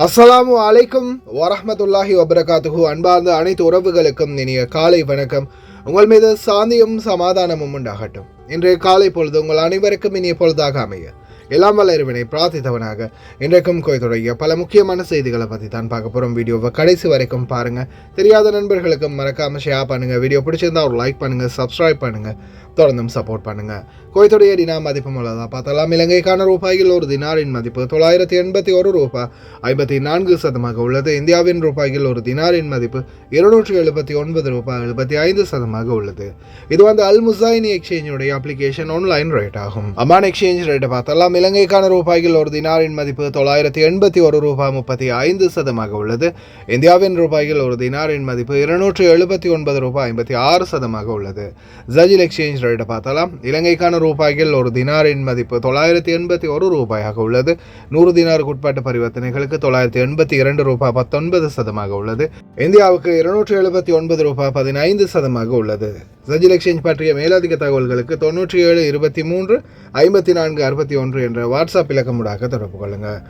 அஸ்ஸலாமு அலைக்கும் வரஹ்மத்துல்லாஹி வபரகாத்துஹு. அன்பார்ந்த அனைத்து உறவுகளுக்கும் இனிய காலை வணக்கம். உங்கள் மீது சாந்தியும் சமாதானமும் உண்டாகட்டும். இன்றைய காலை பொழுது உங்கள் அனைவருக்கும் இனிய பொழுதாக அமைய எல்லாம் வல்ல இறைவனை பிரார்த்தித்தவனாக இன்றைக்கும் கோயத்துடைய பல முக்கியமான செய்திகளை பற்றி தான் பார்க்க போகிறோம். வீடியோவை கடைசி வரைக்கும் பாருங்கள். தெரியாத நண்பர்களுக்கும் மறக்காமல் ஷேர் பண்ணுங்கள். வீடியோ பிடிச்சிருந்தா ஒரு லைக் பண்ணுங்கள், சப்ஸ்கிரைப் பண்ணுங்கள், தொடர்ந்தும் சப்போர்ட் பண்ணுங்கள். குவைத்துடைய டினா மதிப்பு உள்ளதாக பார்த்தலாம். இலங்கைக்கான ரூபாயில் ஒரு தினாரின் மதிப்பு 981 ரூபாய் 54 உள்ளது. இந்தியாவின் ரூபாயில் ஒரு தினாரின் மதிப்பு 279 ரூபாய் 75 உள்ளது. இது வந்து அல் முசைனி எக்ஸ்சேஞ்சுடைய அப்ளிகேஷன் ஆன்லைன் ரேட் ஆகும். அமான் எக்ஸ்சேஞ்ச் ரேட்டை பார்த்தலாம். இலங்கைக்கான ரூபாயில் ஒரு தினாரின் மதிப்பு 981 ரூபாய் 35 உள்ளது. இந்தியாவின் ரூபாயில் ஒரு தினாரின் மதிப்பு 279 ரூபாய் 56 உள்ளது. ஜஜில் எக்ஸ்சேஞ்ச் ரேட்டை பார்த்தலாம். இலங்கைக்கான ரூபாயில் ஒரு தினாரின் மதிப்பு 981 ரூபாயாக உள்ளது. 100 தினாருக்கு உட்பட்ட பரிவர்த்தனைகளுக்கு 982 ரூபாய் 19 உள்ளது. இந்தியாவுக்கு 279 ரூபாய் 15 உள்ளது. ஜஜில் எக்ஸ்சேஞ்ச் பற்றிய மேலதிக தகவல்களுக்கு 97 23 54 61 என்ற வாட்ஸ்அப் இலக்கமுடாக தொடர்பு கொள்ளுங்கள்.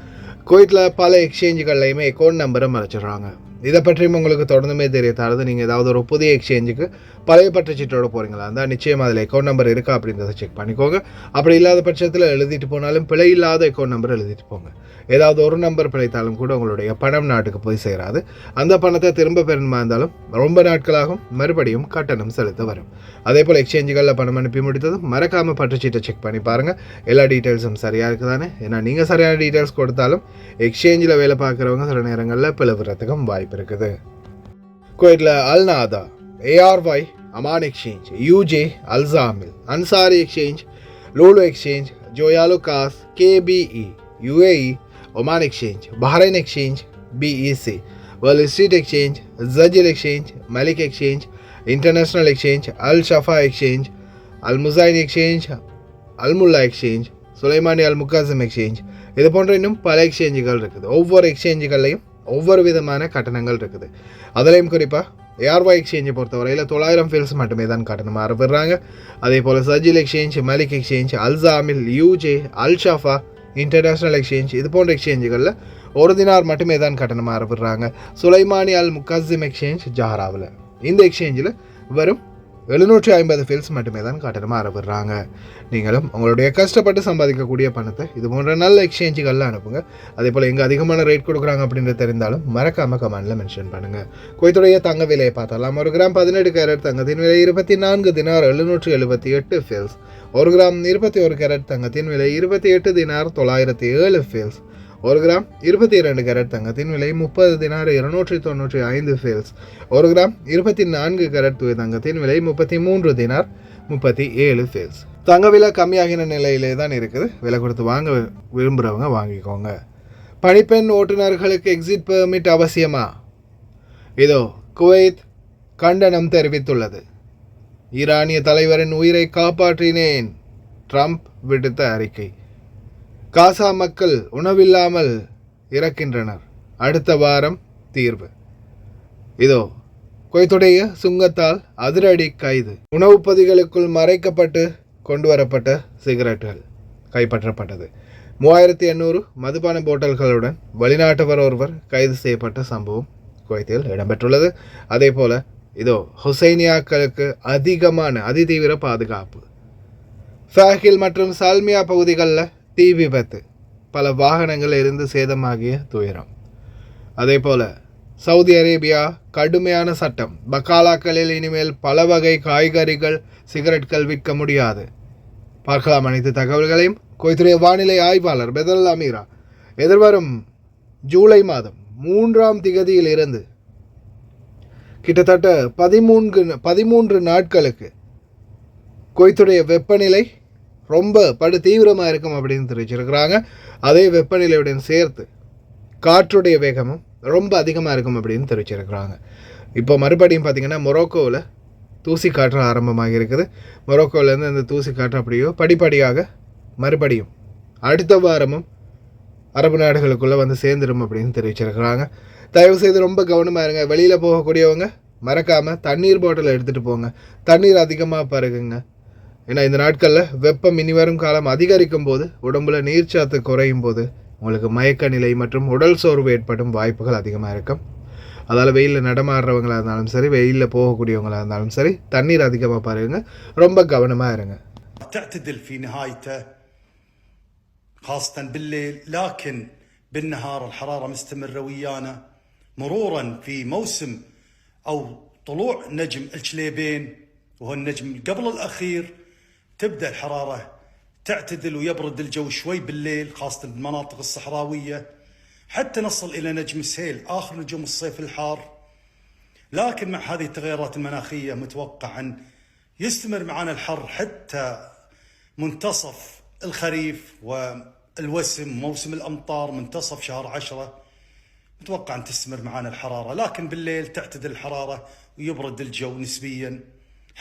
குவைத்தில் பல எக்ஸ்சேஞ்சுகள்லையுமே அக்கௌண்ட் நம்பரை மறைச்சிடுறாங்க. இதை பற்றியும் உங்களுக்கு தொடர்ந்துமே தெரியத்தாது. நீங்கள் ஏதாவது ஒரு புதிய எக்ஸ்சேஞ்சுக்கு பழைய பற்றுச்சீட்டோட போகிறீங்களா இருந்தால் நிச்சயம் அதில் அக்கௌண்ட் நம்பர் இருக்கா அப்படின்றத செக் பண்ணிக்கோங்க. அப்படி இல்லாத பட்சத்தில் எழுதிட்டு போனாலும் பிழை இல்லாத அக்கௌண்ட் நம்பர் எழுதிட்டு போங்க. ஏதாவது ஒரு நம்பர் பிழைத்தாலும் கூட உங்களுடைய பணம் நாட்டுக்கு போய் சேராது. அந்த பணத்தை திரும்ப பெறணுமா இருந்தாலும் ரொம்ப நாட்களாகும், மறுபடியும் கட்டணம் செலுத்த வரும். அதே போல் எக்ஸ்சேஞ்சுகளில் பணம் அனுப்பி முடித்ததும் மறக்காமல் பற்றுச்சீட்டை செக் பண்ணி பாருங்கள். எல்லா டீட்டெயில்ஸும் சரியாக இருக்குதானே. ஏன்னா நீங்கள் சரியான டீட்டெயில்ஸ் கொடுத்தாலும் எக்ஸ்சேஞ்சில் வேலை பார்க்குறவங்க சில நேரங்களில் பிளவுறதுக்கும் வாய்ப்பு இருக்குது. குவைத்தில் Al Nada, ARY, Aman Exchange, UJ, அல்சாமில், Ansari Exchange, Lulu Exchange, Joyalukkas, KBE, UAE, Oman Exchange, Bahrain Exchange, BEC, World Street Exchange, ஜஜில் Exchange, Malik Exchange, International Exchange, Al Shafa Exchange, Al Muzaini Exchange, Al Mulla Exchange, Sulaimani Al முகாசிம் Exchange, இது போன்ற இன்னும் பல எக்ஸ்சேஞ்சுகள் இருக்குது. ஒவ்வொரு எக்ஸ்சேஞ்சுகள்லையும் ஒவ்வொரு விதமான கட்டணங்கள் இருக்குது. அதிலையும் குறிப்பாக ARY எக்ஸ்சேஞ்சை பொறுத்தவரையில் 900 ஃபீல்ஸ் மட்டுமே தான் கட்டணமாக ஆரம்பிடுறாங்க. அதே போல் சஜில் எக்ஸ்சேஞ்ச், மலிக் எக்ஸ்சேஞ்ச், அல்சாமில், UJ, அல் ஷஃபா, இன்டர்நேஷ்னல் எக்ஸ்சேஞ்ச், இது போன்ற எக்ஸ்சேஞ்சுகளில் ஒரு தினார் மட்டுமே தான் கட்டணமாக ஆரம்பிடுறாங்க. சுலைமானி அல் முகாசிம் எக்ஸ்சேஞ்ச் ஜஹராவில், இந்த எக்ஸ்சேஞ்சில் வெறும் 750 ஃபீல்ஸ் மட்டுமே தான் கட்டணமாக ஆரம்பிடுறாங்க. நீங்களும் உங்களுடைய கஷ்டப்பட்டு சம்பாதிக்கக்கூடிய பணத்தை இது போன்ற நல்ல எக்ஸ்சேஞ்சுகளில் அனுப்புங்க. அதே போல் எங்கே அதிகமான ரேட் கொடுக்குறாங்க அப்படின்றது தெரிந்தாலும் மறக்காமல் கமெண்டில் மென்ஷன் பண்ணுங்கள். குவைத்துடைய தங்க விலையை பார்த்தாலாம். 1 கிராம் 18 கேரட் தங்கத்தின் விலை 24 தினார் 778 ஃபீல்ஸ். 1 கிராம் 21 கேரட் தங்கத்தின் விலை 28 தினார் 907 ஃபீல்ஸ். 1 கிராம் 22 கேரட் தங்கத்தின் விலை 30 தினார் 295 ஃபீல்ஸ். 1 கிராம் 24 கேரட் தூய தங்கத்தின் விலை 33 தினார் 37 ஃபீல்ஸ். தங்க விலை கம்மியாகின நிலையிலே தான் இருக்குது. விலை கொடுத்து வாங்க விரும்புகிறவங்க வாங்கிக்கோங்க. பணிப்பெண் ஓட்டுநர்களுக்கு எக்ஸிட் பெர்மிட் அவசியமா? இதோ குவைத் கண்டனம் தெரிவித்துள்ளது. ஈரானிய தலைவரின் உயிரை காப்பாற்றினேன், ட்ரம்ப் விடுத்த அறிக்கை. காசா மக்கள் உணவில்லாமல் இறக்கின்றனர், அடுத்த வாரம் தீர்வு. இதோ குவைத்துடைய சுங்கத்தால் அதிரடி கைது. உணவுப் பொதிகளுக்குள் மறைக்கப்பட்டு கொண்டு வரப்பட்ட சிகரெட்டுகள் கைப்பற்றப்பட்டது. 3800 மதுபான போட்டல்களுடன் வெளிநாட்டவர் ஒருவர் கைது செய்யப்பட்ட சம்பவம் குவைத்தில் இடம்பெற்றுள்ளது. அதே போல இதோ ஹுசைனியாக்களுக்கு அதிதீவிர பாதுகாப்பு. ஃபேஹில் மற்றும் சால்மியா பகுதிகளில் தீ விபத்து, பல வாகனங்கள் இருந்து சேதமாகிய துயரம். அதே போல் சவுதி அரேபியா கடுமையான சட்டம். பக்காலாக்களில் இனிமேல் பல வகை காய்கறிகள், சிகரெட்கள் விற்க முடியாது. பார்க்கலாம் அனைத்து தகவல்களையும். குவைத்துடைய வானிலை ஆய்வாளர் பெதல் அமீரா எதிர்வரும் ஜூலை மாதம் 3ஆம் திகதியில் இருந்து கிட்டத்தட்ட 13 நாட்களுக்கு குவைத்துடைய வெப்பநிலை ரொம்ப படு தீவிரமாக இருக்கும் அப்படின்னு தெரிவிச்சிருக்கிறாங்க. அதே வெப்பநிலையுடன் சேர்த்து காற்றுடைய வேகமும் ரொம்ப அதிகமாக இருக்கும் அப்படின்னு தெரிவிச்சிருக்கிறாங்க. இப்போ மறுபடியும் பார்த்திங்கன்னா மொரோக்கோவில் தூசி காற்று ஆரம்பமாக இருக்குது. மொரோக்கோவிலேருந்து அந்த தூசி காற்று அப்படியோ படிப்படியாக மறுபடியும் அடுத்த வாரமும் அரபு நாடுகளுக்குள்ளே வந்து சேர்ந்துடும் அப்படின்னு தெரிவிச்சிருக்கிறாங்க. தயவுசெய்து ரொம்ப கவனமாக இருங்க. வெளியில் போகக்கூடியவங்க மறக்காமல் தண்ணீர் பாட்டில் எடுத்துகிட்டு போங்க. தண்ணீர் அதிகமாக பருகுங்க. ஏன்னா இந்த நாட்களில் வெப்பம் இனி வரும் காலம் அதிகரிக்கும் போது, உடம்புல நீர்ச்சத்து குறையும் போது உங்களுக்கு மயக்க நிலை மற்றும் உடல் சோர்வு ஏற்படும் வாய்ப்புகள் அதிகமாக இருக்கும். அதால் வெயிலில் நடமாடுறவங்களாக இருந்தாலும் சரி, வெயிலில் போகக்கூடியவங்களாக இருந்தாலும் சரி, தண்ணீர் அதிகமாக பாருங்க, ரொம்ப கவனமாக இருங்க. تعتدل في نهايته خاصة بالليل، لكن بالنهار الحرارة مستمرة ويانا مرورا في موسم أو طلوع نجم الشليبين وهو النجم قبل الأخير. تبدأ الحرارة تعتدل ويبرد الجو شوي بالليل خاصة بالمناطق الصحراوية حتى نصل إلى نجم السيل آخر نجوم الصيف الحار. لكن مع هذه التغيرات المناخية متوقع أن يستمر معنا الحر حتى منتصف الخريف والوسم موسم الأمطار منتصف شهر 10. متوقع أن تستمر معنا الحرارة، لكن بالليل تعتدل الحرارة ويبرد الجو نسبيا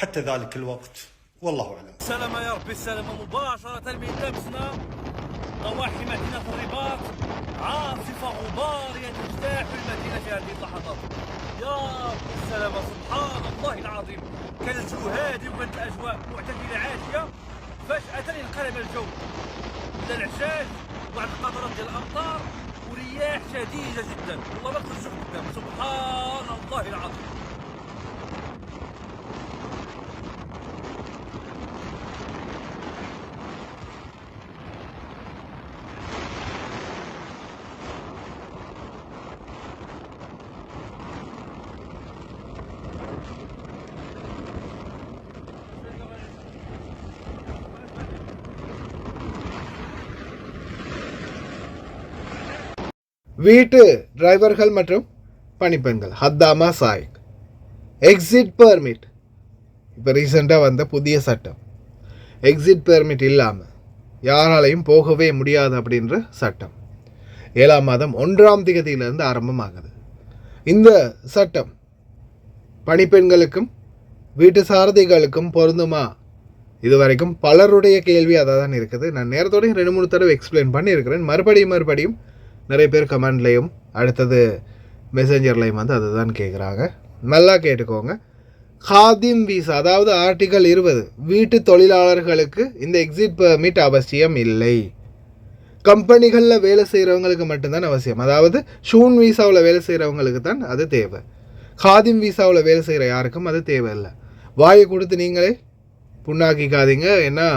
حتى ذلك الوقت، والله أعلم. السلامة يا ربي، السلامة مباشرة من لمسنا ضواحي مدينة الرباط. عاصفة غبارية تجتاح المدينة في هذه اللحظات. يا رب السلامة، سبحان الله العظيم. كان الجو هادي وكانت الأجواء معتدلة عالية، فجأة انقلب الجو إلى العشاش بعد قطرات ديال الأمطار ورياح شديدة جدا، والله ما نقدرش نشوف قدام. سبحان الله العظيم. வீட்டு டிரைவர்கள் மற்றும் பணிப்பெண்கள் ஹத்தாமா சாயிக் எக்ஸிட் பெர்மிட். இப்போ ரீசெண்டாக வந்த புதிய சட்டம், எக்ஸிட் பெர்மிட் இல்லாமல் யாராலையும் போகவே முடியாது அப்படின்ற சட்டம் 7ஆம் மாதம் 1ஆம் தேதியிலிருந்து ஆரம்பமாகுது. இந்த சட்டம் பணிப்பெண்களுக்கும் வீட்டு சாரதிகளுக்கும் பொருந்துமா? இதுவரைக்கும் பலருடைய கேள்வி அதாக தான் இருக்குது. நான் நேரத்தோடையும் 2-3 தடவை எக்ஸ்பிளைன் பண்ணியிருக்கிறேன். மறுபடியும் நிறைய பேர் கமெண்ட்லேயும் அடுத்தது மெசேஞ்சர்லேயும் வந்து அதுதான் கேட்குறாங்க. நல்லா கேட்டுக்கோங்க. காதிம் வீசா, அதாவது ஆர்டிகல் 20 வீட்டு தொழிலாளர்களுக்கு இந்த எக்ஸிட் பெர்மிட் அவசியம் இல்லை. கம்பெனிகளில் வேலை செய்கிறவங்களுக்கு மட்டும்தான் அவசியம். அதாவது ஷூன் வீசாவில் வேலை செய்கிறவங்களுக்கு தான் அது தேவை. காதிம் வீசாவில் வேலை செய்கிற யாருக்கும் அது தேவையில்லை. வாயை கொடுத்து நீங்களே புண்ணாக்கிக்காதீங்க. ஏன்னா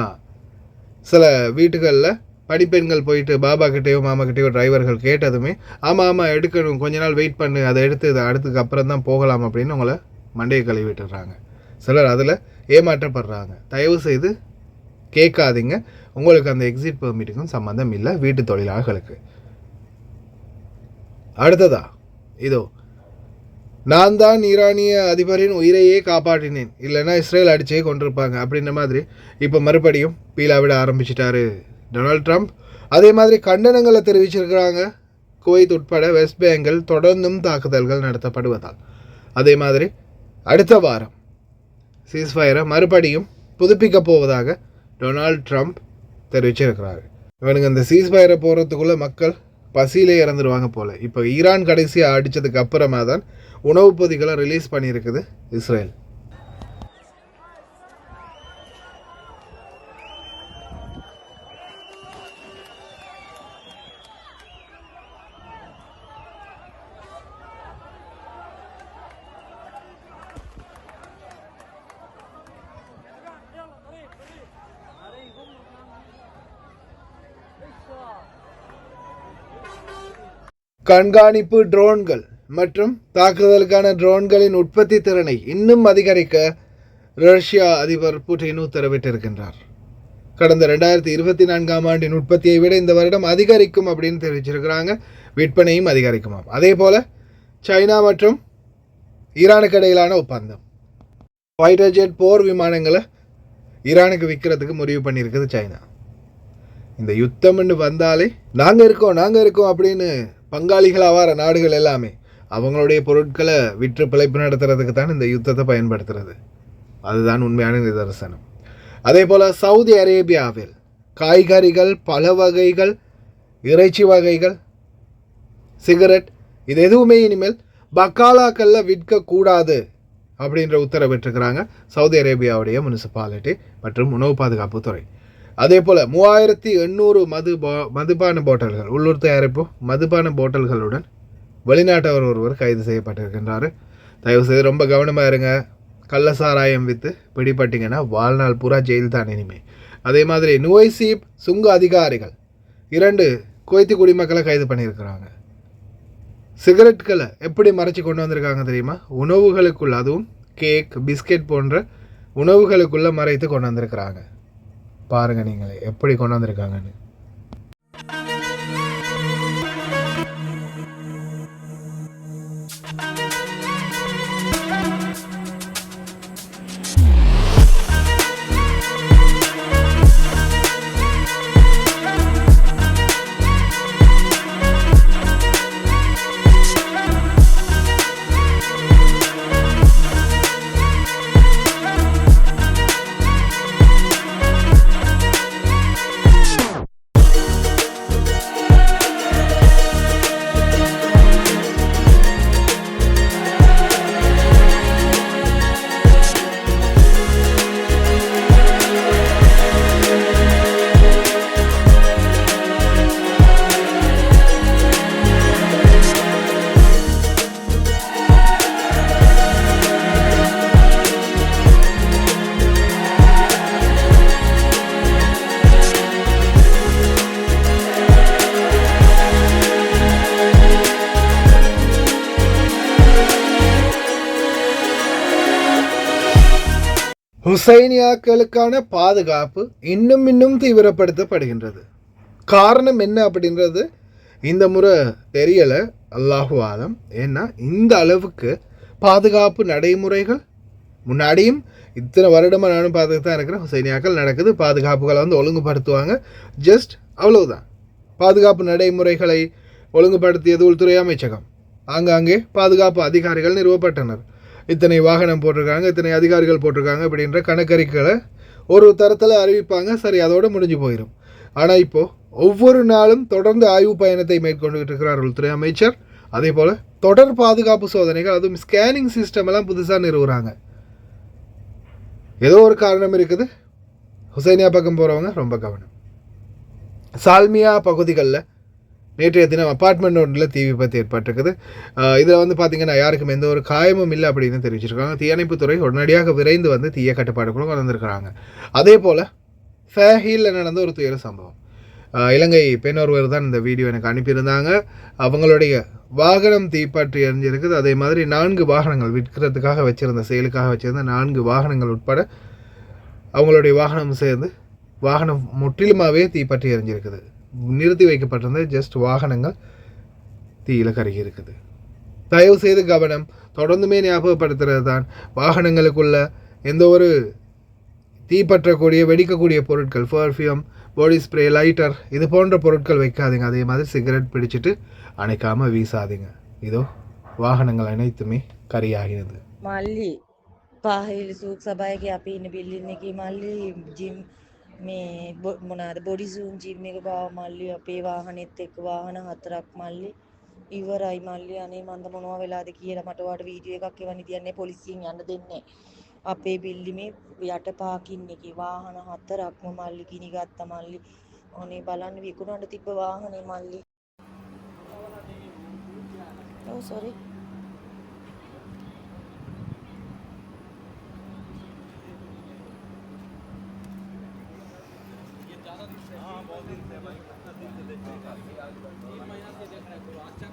சில வீட்டுகளில் படிப்பெண்கள் போயிட்டு பாபா கிட்டேயோ மாமா கிட்டேயோ டிரைவர்கள் கேட்டதுமே ஆமாம் எடுக்கணும், கொஞ்ச நாள் வெயிட் பண்ணு, அதை எடுத்து அடுத்துக்கு அப்புறம் தான் போகலாம் அப்படின்னு உங்களை மண்டையை கழுவி விட்டுடுறாங்க. சிலர் அதில் ஏமாற்றப்படுறாங்க. தயவு செய்து கேட்காதீங்க. உங்களுக்கு அந்த எக்ஸிட் பெர்மிட்டுக்கும் சம்மந்தம் இல்லை வீட்டு தொழிலாளர்களுக்கு. அடுத்ததா இதோ, நான் தான் ஈரானிய அதிபரின் உயிரையே காப்பாற்றினேன், இல்லைன்னா இஸ்ரேல் அடிச்சே கொண்டிருப்பாங்க அப்படின்ற மாதிரி இப்போ மறுபடியும் பீலாவிட ஆரம்பிச்சிட்டாரு டொனால்ட் ட்ரம்ப். அதே மாதிரி கண்டனங்களை தெரிவிச்சிருக்கிறாங்க. குவைத் உட்பட வெஸ்ட் பெங்கால் தொடர்ந்தும் தாக்குதல்கள் நடத்தப்படுவதால். அதே மாதிரி அடுத்த வாரம் சீஸ்ஃபயரை மறுபடியும் புதுப்பிக்க போவதாக டொனால்ட் ட்ரம்ப் தெரிவிச்சிருக்கிறாரு. இவனுங்க அந்த சீஸ்ஃபயரை போகிறதுக்குள்ளே மக்கள் பசியிலே இறந்துருவாங்க போல். இப்போ ஈரான் கடைசியாக அடித்ததுக்கு அப்புறமா தான் உணவுப் பொதிகளை ரிலீஸ் பண்ணியிருக்குது இஸ்ரேல். கண்காணிப்பு ட்ரோன்கள் மற்றும் தாக்குதலுக்கான ட்ரோன்களின் உற்பத்தி திறனை இன்னும் அதிகரிக்க ரஷ்யா அதிபர் புட்டின் உத்தரவிட்டிருக்கின்றார். கடந்த 2024ஆம் ஆண்டின் உற்பத்தியை விட இந்த வருடம் அதிகரிக்கும் அப்படின்னு தெரிவிச்சிருக்கிறாங்க. விற்பனையும் அதிகரிக்குமாம். அதே போல் சைனா மற்றும் ஈரானுக்கு இடையிலான ஒப்பந்தம், ஃபைட்டர் ஜெட் போர் விமானங்களை ஈரானுக்கு விற்கிறதுக்கு முடிவு பண்ணியிருக்குது சைனா. இந்த யுத்தம்னு வந்தாலே நாங்கள் இருக்கோம் அப்படின்னு பங்காளிகளாக வர நாடுகள் எல்லாமே அவங்களுடைய பொருட்களை விற்று பிழைப்பு நடத்துறதுக்கு தான் இந்த யுத்தத்தை பயன்படுத்துறது. அதுதான் உண்மையான நிதர்சனம். அதே போல் சவுதி அரேபியாவில் காய்கறிகள், பல வகைகள், இறைச்சி வகைகள், சிகரெட் இது எதுவுமே இனிமேல் பக்காலாக்களில் விற்கக்கூடாது அப்படின்ற உத்தரவிட்டிருக்கிறாங்க சவுதி அரேபியாவுடைய முனிசிபாலிட்டி மற்றும் உணவு பாதுகாப்புத்துறை. அதே போல் 3800 மதுபான போட்டல்கள் உள்ளூர் தயாரிப்பு மதுபான போட்டல்களுடன் வெளிநாட்டவர் ஒருவர் கைது செய்யப்பட்டிருக்கின்றார். தயவு செய்து ரொம்ப கவனமாக இருங்க. கள்ள சாராயம் விற்று பிடிப்பட்டிங்கன்னா வாழ்நாள் பூரா ஜெயில் தான் இனிமே. அதே மாதிரி நுவைசீப் சுங்க அதிகாரிகள் 2 குவைத்தி குடிமக்களை கைது பண்ணியிருக்கிறாங்க. சிகரெட்களை எப்படி மறைச்சி கொண்டு வந்திருக்காங்க தெரியுமா? உணவுகளுக்குள்ள, அதுவும் கேக் பிஸ்கெட் போன்ற உணவுகளுக்குள்ளே மறைத்து கொண்டு வந்திருக்கிறாங்க. பாருங்கள் நீங்களே எப்படி கொண்டு வந்திருக்காங்கன்னு. ஹுசைனியாக்களுக்கான பாதுகாப்பு இன்னும் தீவிரப்படுத்தப்படுகின்றது. காரணம் என்ன அப்படின்றது இந்த முறை தெரியலை, அல்லாஹு ஆலம். ஏன்னா இந்த அளவுக்கு பாதுகாப்பு நடைமுறைகள் முன்னாடியும் இத்தனை வருடமாக நானும் பார்த்துட்டு தான் இருக்கிறேன். ஹுசைனியாக்கள் நடக்குது, பாதுகாப்புகளை ஒழுங்குபடுத்துவாங்க. ஜஸ்ட் அவ்வளவுதான். பாதுகாப்பு நடைமுறைகளை ஒழுங்குபடுத்தியது உள்துறை அமைச்சகம். ஆங்காங்கே பாதுகாப்பு அதிகாரிகள் நிறுவப்பட்டனர். இத்தனை வாகனம் போட்டிருக்காங்க, இத்தனை அதிகாரிகள் போட்டிருக்காங்க அப்படின்ற கணக்கறிக்கைகளை ஒரு தரத்தில் அறிவிப்பாங்க. சரி, அதோடு முடிஞ்சு போயிடும். ஆனால் இப்போது ஒவ்வொரு நாளும் தொடர்ந்து ஆய்வு பயணத்தை மேற்கொண்டுகிட்டு இருக்கிறார் உள்துறை அமைச்சர். அதே போல் தொடர் பாதுகாப்பு சோதனைகள், அதுவும் ஸ்கேனிங் சிஸ்டம் எல்லாம் புதுசாக நிறுவுறாங்க. ஏதோ ஒரு காரணம் இருக்குது. ஹுசைனியா பக்கம் போகிறவங்க ரொம்ப கவனம். சால்மியா பகுதிகளில் நேற்றைய தினம் அப்பார்ட்மெண்ட் ஒன்றில் தீ விபத்து ஏற்பட்டிருக்குது. இதில் பார்த்திங்கன்னா யாருக்கும் எந்த ஒரு காயமும் இல்லை அப்படின்னு தெரிவிச்சிருக்காங்க. தீயணைப்புத்துறை உடனடியாக விரைந்து தீய கட்டுப்பாடுகளும் வந்திருக்கிறாங்க. அதே போல் ஃபேஹிலில் நடந்த ஒரு துயர சம்பவம். இலங்கை பெண் ஒருவர் தான் இந்த வீடியோ எனக்கு அனுப்பியிருந்தாங்க. அவங்களுடைய வாகனம் தீப்பற்றி எரிஞ்சிருக்குது. அதே மாதிரி 4 வாகனங்கள் விற்கிறதுக்காக வச்சுருந்த, செயலுக்காக வச்சுருந்த 4 வாகனங்கள் உட்பட அவங்களுடைய வாகனம் சேர்ந்து வாகனம் முற்றிலுமாகவே தீப்பற்றி எரிஞ்சிருக்குது. நிறுத்தி வைக்கப்பட்டிருந்த ஜஸ்ட் வாகனங்கள் தீயில் கருகி இருக்குது. தயவு செய்து கவனம். தொடர்ந்துமே ஞாபகப்படுத்துறது தான், வாகனங்களுக்குள்ள எந்த ஒரு தீப்பற்றக்கூடிய வெடிக்கக்கூடிய பொருட்கள், பர்ஃப்யூம், பாடி ஸ்ப்ரே, லைட்டர் இது போன்ற பொருட்கள் வைக்காதீங்க. அதே மாதிரி சிகரெட் பிடிச்சிட்டு அணைக்காமல் வீசாதீங்க. இதோ வாகனங்கள் அனைத்துமே கரியாகிறது. මල්ලි පාහිල් සූක් සබයක අපි ඉන්න බිල්ලින් එකේ මල්ලි ජිම් මේ මොනවාද බොඩි සූම් ජිම් එක ගාව මල්ලි අපේ වාහනෙත් එක්ක වාහන 4ක් මල්ලි ඉවරයි මල්ලි. අනේ මන්ද මොනවා වෙලාද කියලා මට ඔයාලට වීඩියෝ එකක් එවන්න තියන්නේ පොලිසියෙන් යන්න දෙන්නේ. අපේ බිල්ලිමේ යට පාකින් එකේ වාහන 4ක්ම මල්ලි ගිනි ගත්තා මල්ලි. අනේ බලන්න විකුණන්න තිබ්බ වාහනේ මල්ලි. ඔව් සෝරි. हाँ बहुत दिन से भाई, 10 दिन से देख रहे हैं। ये महीना से देख रहे हैं, तो अच्छा